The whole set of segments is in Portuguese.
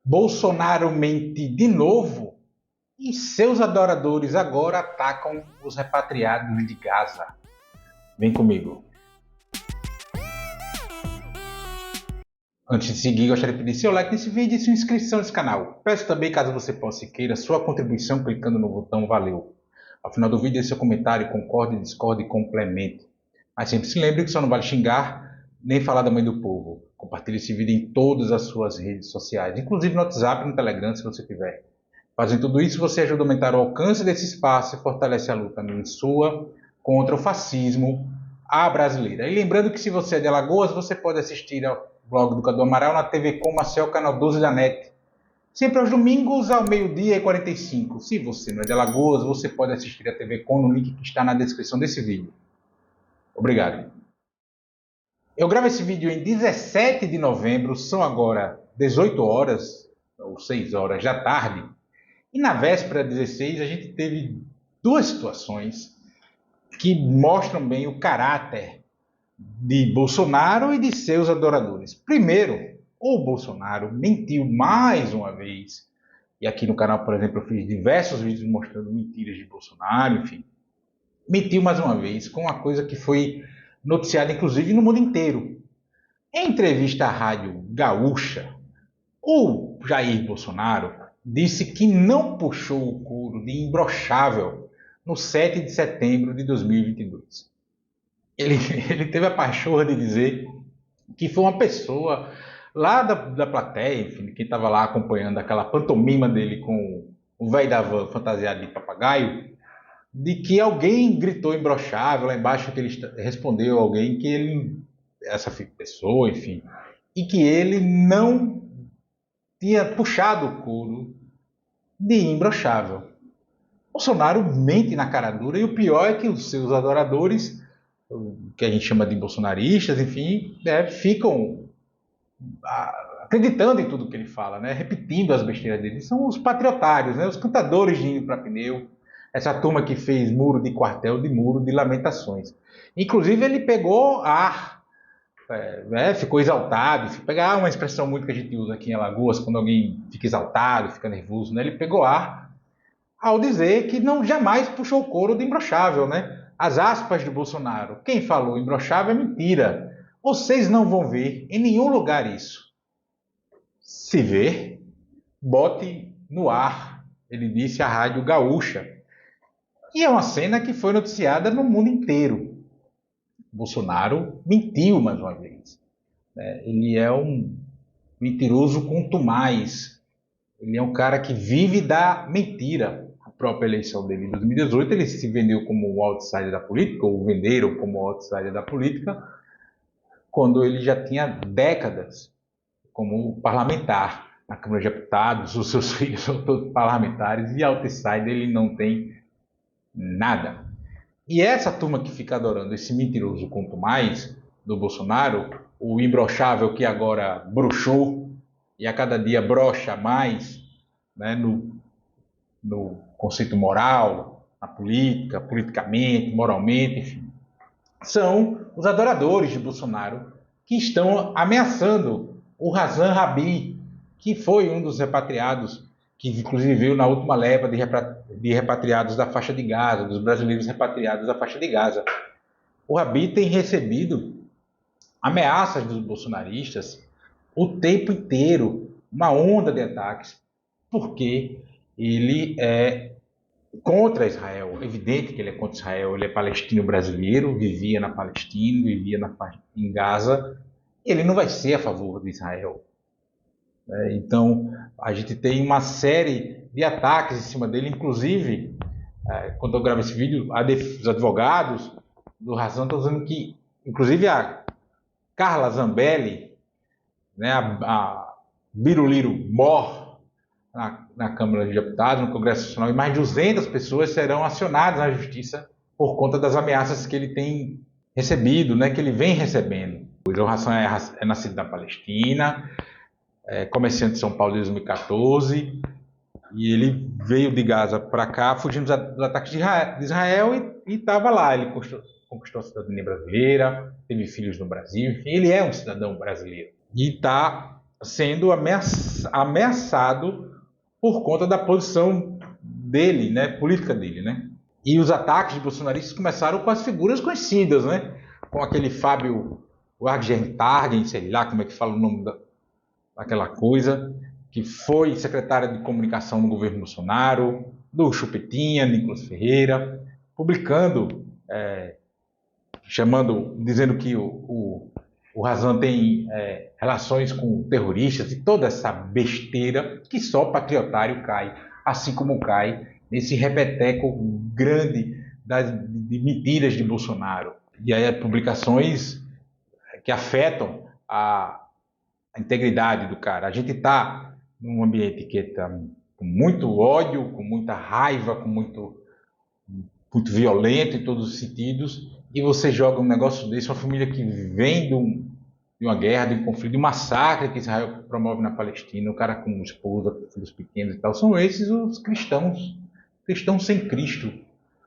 Bolsonaro mente de novo e seus adoradores agora atacam os repatriados de Gaza. Vem comigo. Antes de seguir, gostaria de pedir seu like nesse vídeo e sua inscrição nesse canal. Peço também, caso você possa e queira, sua contribuição clicando no botão Valeu. Ao final do vídeo, deixe seu comentário, concorde, discorde e complemente. Mas sempre se lembre que só não vale xingar nem falar da mãe do povo. Compartilhe esse vídeo em todas as suas redes sociais, inclusive no WhatsApp e no Telegram, se você tiver. Fazendo tudo isso, você ajuda a aumentar o alcance desse espaço e fortalece a luta sua contra o fascismo à brasileira. E lembrando que se você é de Alagoas, você pode assistir ao blog do Cadu Amaral na TV Com Marcel, canal 12 da NET. Sempre aos domingos, ao meio-dia e 45. Se você não é de Alagoas, você pode assistir a TV Com no link que está na descrição desse vídeo. Obrigado. Eu gravo esse vídeo em 17 de novembro, são agora 18 horas, ou 6 horas da tarde. E na véspera 16, a gente teve duas situações que mostram bem o caráter de Bolsonaro e de seus adoradores. Primeiro, o Bolsonaro mentiu mais uma vez, e aqui no canal, por exemplo, eu fiz diversos vídeos mostrando mentiras de Bolsonaro, enfim. Mentiu mais uma vez com uma coisa que foi noticiada, inclusive, no mundo inteiro. Em entrevista à Rádio Gaúcha, o Jair Bolsonaro disse que não puxou o couro de imbrochável no 7 de setembro de 2022. Ele teve a pachorra de dizer que foi uma pessoa lá da plateia, enfim, quem estava lá acompanhando aquela pantomima dele com o velho da van fantasiado de papagaio, de que alguém gritou imbrochável lá embaixo, que ele respondeu a alguém que ele, essa pessoa, enfim, e que ele não tinha puxado o couro de imbrochável. Bolsonaro mente na cara dura, e o pior é que os seus adoradores, que a gente chama de bolsonaristas, enfim, ficam acreditando em tudo que ele fala, né? Repetindo as besteiras dele. São os patriotários, né? Os cantadores de hino para pneu, essa turma que fez muro de quartel, de muro de lamentações. Inclusive ele pegou ar, ficou exaltado, pegar uma expressão muito que a gente usa aqui em Alagoas, quando alguém fica exaltado, fica nervoso, né? Ele pegou ar ao dizer que não jamais puxou o couro de imbrochável, né? As aspas de Bolsonaro, quem falou imbrochável é mentira. Vocês não vão ver em nenhum lugar isso. Se ver, bote no ar, ele disse à Rádio Gaúcha. E é uma cena que foi noticiada no mundo inteiro. Bolsonaro mentiu mais uma vez. Ele é um mentiroso contumaz. Ele é um cara que vive da mentira. A própria eleição dele em 2018, ele se vendeu como o outsider da política, ou venderam como o outsider da política, quando ele já tinha décadas como parlamentar na Câmara de Deputados, os seus filhos são todos parlamentares, e outsider ele não tem nada. E essa turma que fica adorando esse mentiroso quanto mais do Bolsonaro, o imbrochável que agora broxou e a cada dia brocha mais, né, no conceito moral, na política, politicamente, moralmente, enfim, são os adoradores de Bolsonaro que estão ameaçando o Razan Rabi, que foi um dos repatriados, que inclusive veio na última leva de repatriados da faixa de Gaza, dos brasileiros repatriados da faixa de Gaza. O Rabi tem recebido ameaças dos bolsonaristas o tempo inteiro, uma onda de ataques, porque ele é contra Israel. É evidente que ele é contra Israel. Ele é palestino brasileiro, vivia na Palestina, vivia em Gaza. Ele não vai ser a favor de Israel. Então, a gente tem uma série de ataques em cima dele, inclusive, quando eu gravo esse vídeo, os advogados do Razão estão dizendo que, inclusive, a Carla Zambelli, né, a Biruliro Mor, na Câmara de Deputados, no Congresso Nacional, e mais de 200 pessoas serão acionadas na Justiça por conta das ameaças que ele tem recebido, né, que ele vem recebendo. O Hassan é nascido na Palestina, comerciante de São Paulo desde 2014, e ele veio de Gaza para cá fugindo dos ataques de Israel e estava lá. Ele conquistou a cidadania brasileira, teve filhos no Brasil, enfim, ele é um cidadão brasileiro. E está sendo ameaçado por conta da posição dele, né, política dele, né? E os ataques de bolsonaristas começaram com as figuras conhecidas, né? Com aquele Fábio Wargentargen, sei lá como é que fala o nome daquela coisa, que foi secretária de comunicação no governo Bolsonaro, do Chupetinha, Nicolas Ferreira, publicando, dizendo que o Razan tem relações com terroristas e toda essa besteira que só patriotário cai, assim como cai nesse repeteco grande de mentiras de Bolsonaro. E aí publicações que afetam a integridade do cara. A gente está num ambiente que está com muito ódio, com muita raiva, com muito violento em todos os sentidos, e você joga um negócio desse, uma família que vem de uma guerra, de um conflito, de um massacre que Israel promove na Palestina, o cara com esposa, com filhos pequenos e tal, são esses os cristãos sem Cristo,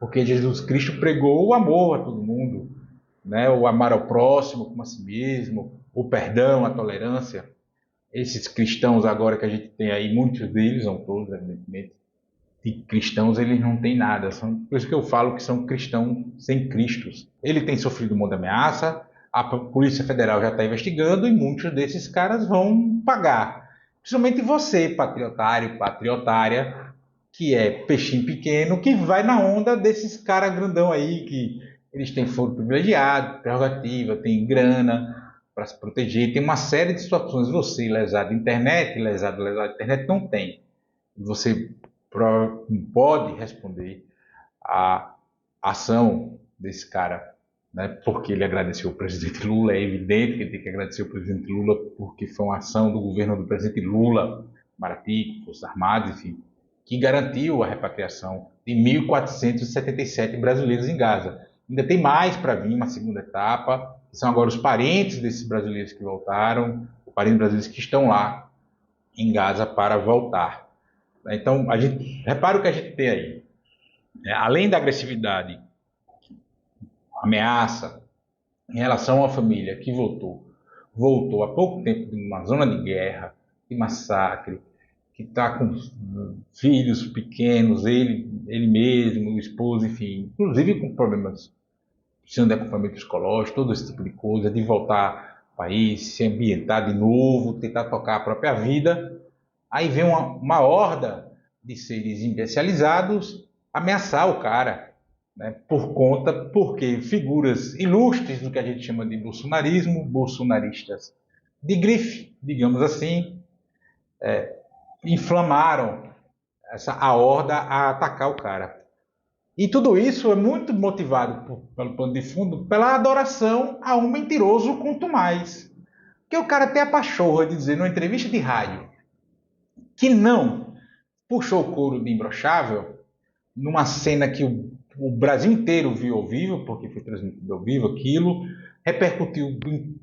porque Jesus Cristo pregou o amor a todo mundo, né? O amar ao próximo como a si mesmo, o perdão, a tolerância. Esses cristãos agora que a gente tem aí, muitos deles, não todos, evidentemente, de cristãos eles não têm nada. Por isso que eu falo que são cristãos sem Cristos. Ele tem sofrido muita ameaça, a Polícia Federal já está investigando e muitos desses caras vão pagar. Principalmente você, patriotário, patriotária, que é peixinho pequeno, que vai na onda desses caras grandão aí, que eles têm foro privilegiado, prerrogativa, tem grana para se proteger, tem uma série de situações. Você, lesado internet, lesado internet, não tem. Você pode responder à ação desse cara, né, porque ele agradeceu o presidente Lula. É evidente que ele tem que agradecer o presidente Lula, porque foi uma ação do governo do presidente Lula, Maraty, Forças Armadas, enfim, que garantiu a repatriação de 1.477 brasileiros em Gaza. Ainda tem mais para vir, uma segunda etapa, que são agora os parentes desses brasileiros que voltaram, os parentes brasileiros que estão lá em Gaza para voltar. Então, repara o que a gente tem aí. Além da agressividade, ameaça em relação à família que voltou há pouco tempo de uma zona de guerra, de massacre, que está com filhos pequenos, ele mesmo, o esposo, enfim, inclusive com problemas, precisando de acompanhamento psicológico, todo esse tipo de coisa, de voltar ao país, se ambientar de novo, tentar tocar a própria vida. Aí vem uma horda de seres especializados ameaçar o cara, né, porque figuras ilustres do que a gente chama de bolsonarismo, bolsonaristas de grife, digamos assim, inflamaram a horda a atacar o cara. E tudo isso é muito motivado pelo pano de fundo, pela adoração a um mentiroso quanto mais. Porque o cara tem a pachorra de dizer numa entrevista de rádio que não puxou o couro de Imbrochável numa cena que o Brasil inteiro viu ao vivo, porque foi transmitido ao vivo aquilo, repercutiu em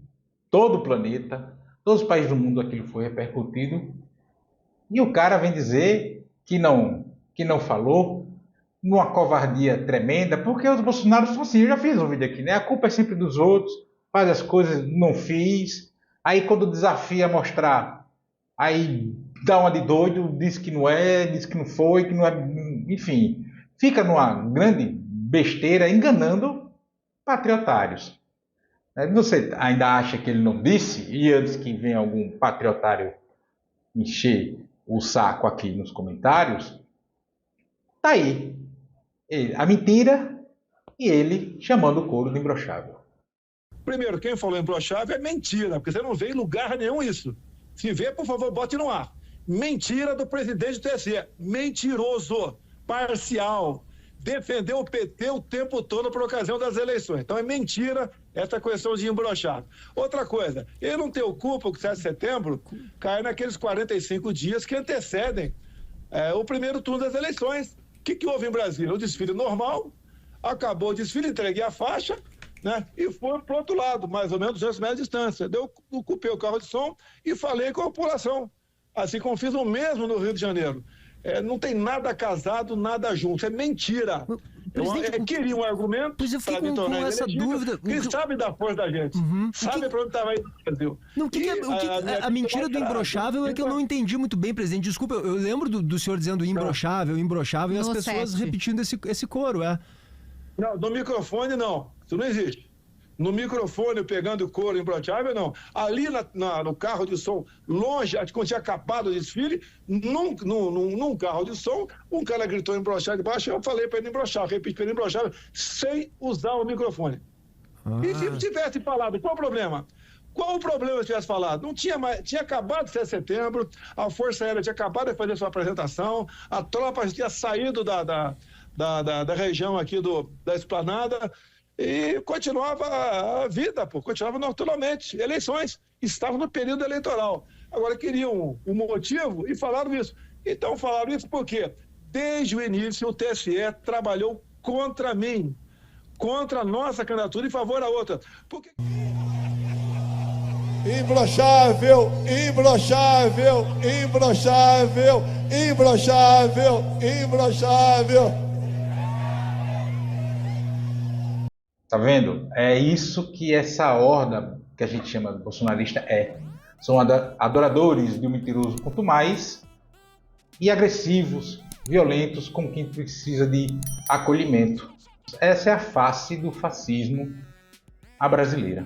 todo o planeta, todos os países do mundo aquilo foi repercutido, e o cara vem dizer que não falou, numa covardia tremenda, porque os bolsonaristas são assim, eu já fiz um vídeo aqui, né? A culpa é sempre dos outros, faz as coisas, não fiz, aí quando desafia a mostrar, aí dá uma de doido, diz que não é, diz que não foi, que não é, enfim, fica numa grande besteira enganando patriotários. Você ainda acha que ele não disse? E antes que venha algum patriotário encher o saco aqui nos comentários, tá aí a mentira e ele chamando o couro de imbrochável. Primeiro, quem falou imbrochável é mentira, porque você não vê em lugar nenhum isso. Se vê, por favor, bote no ar. Mentira do presidente do TSE. Mentiroso, parcial. Defendeu o PT o tempo todo por ocasião das eleições. Então é mentira essa questão de embrochado. Outra coisa, ele não tem o culpa que o 7 de setembro cai naqueles 45 dias que antecedem o primeiro turno das eleições. O que houve em Brasília? O desfile normal, acabou o desfile, entreguei a faixa, né? E foi para o outro lado, mais ou menos 200 metros de distância. Eu ocupei o carro de som e falei com a população. Assim como fiz o mesmo no Rio de Janeiro. Não tem nada casado, nada junto. É mentira. Queria um argumento. Pois eu fico com essa dúvida. Quem sabe da força da gente? Sabe para onde estava indo o Brasil? A mentira do imbrochável é que eu não entendi muito bem, presidente. Desculpa, eu lembro do senhor dizendo imbrochável, e as pessoas repetindo esse coro, Não, no microfone não. Isso não existe. No microfone, pegando couro imbrochável, não. Ali no carro de som, longe, quando tinha acabado o desfile, num carro de som, um cara gritou imbrochável de baixo, eu falei para ele imbrochável, repeti para ele imbrochável, sem usar o microfone. E se tivesse falado, qual o problema? Qual o problema se tivesse falado? Não tinha mais, tinha acabado de 7 de setembro, a Força Aérea tinha acabado de fazer sua apresentação, a tropa tinha saído da região aqui da Esplanada, e continuava a vida, continuava naturalmente. Eleições, estavam no período eleitoral. Agora queriam um motivo e falaram isso. Então falaram isso porque, desde o início, o TSE trabalhou contra mim, contra a nossa candidatura em favor da outra. Porque... Imbrochável, imbrochável, imbrochável, imbrochável, imbrochável. Tá vendo? É isso que essa horda que a gente chama de bolsonarista é. São adoradores de um mentiroso quanto mais e agressivos, violentos com quem precisa de acolhimento. Essa é a face do fascismo à brasileira.